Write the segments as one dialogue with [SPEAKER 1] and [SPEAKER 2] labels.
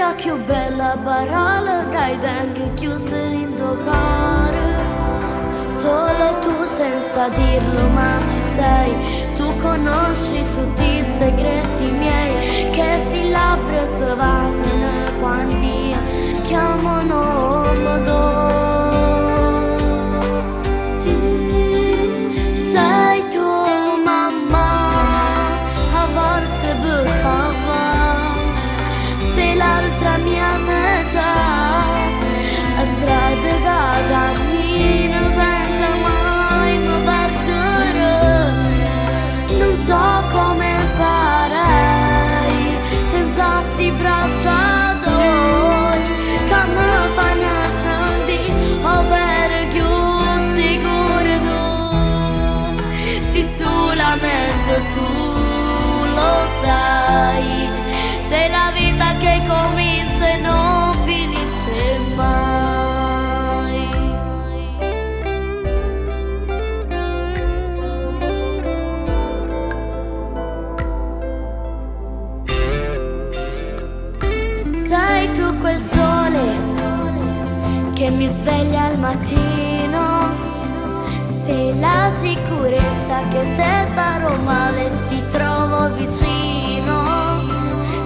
[SPEAKER 1] sia più bella parola dai denti chiusi in tuo cuore. Solo tu senza dirlo ma ci sei, tu conosci tutti i segreti miei, che si labbra si vasano quando chiamano modo. Sei tu mamma, a volte bucava, sei l'altra mia metà, a strada che cammino senza mai mi perdere. Non so come farei senza sti braccia tuoi che mi fanno sentire ovvero più sicuro tu. Sì, solamente tu lo sai, sei la vita che comincia e non finisce mai. Sei tu quel sole che mi sveglia al mattino, sei la sicurezza che se starò male ti trovo vicino,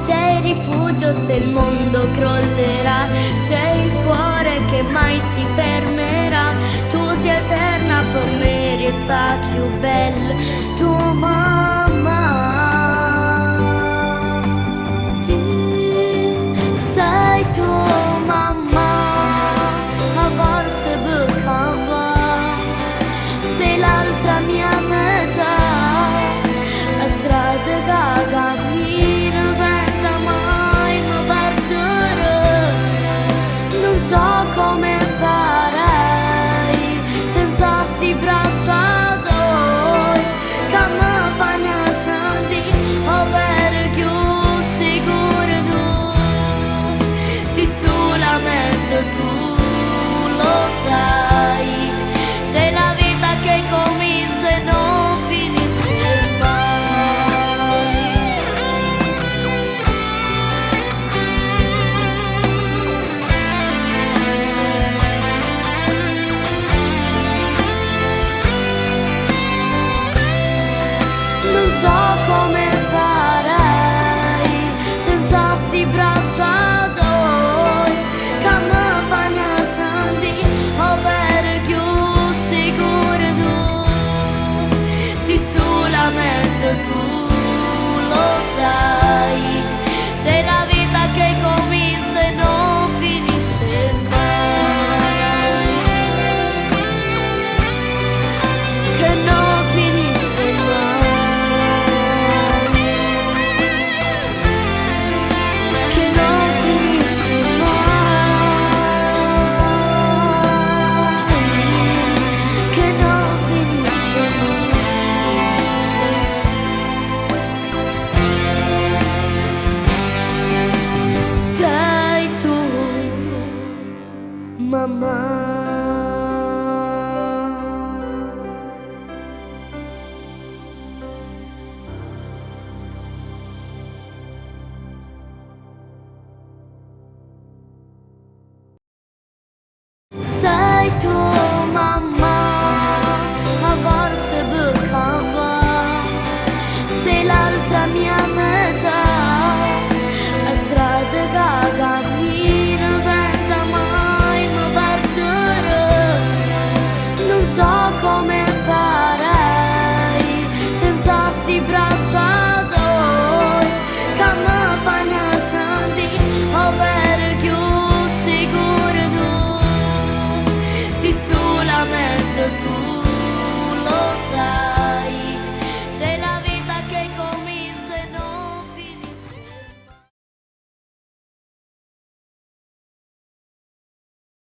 [SPEAKER 1] sei rifugio se il mondo crollerà, sei il cuore che mai si fermerà, tu sei eterna per me, resta più bella tu mamma. Sei tu mamma, a volte bucava, sei l'altra mia metà, a strada che cammino senza mai mi perdere. Non so come farei senza sti braccia tuoi che mi fanno sentire ovvero più sicuro tu. Sì, solamente tu lo sai, sei la vita che comincia e non finisce mai. Non so come farei senza sti braccia tuoi che mi fanno sentire ovvero più sicuro tu. Sì, solamente tu lo sai, sei la vita che comincia e non finisce mai, che non finisce mai, che non finisce mai, che non finisce mai. Sei tu mamma. Sei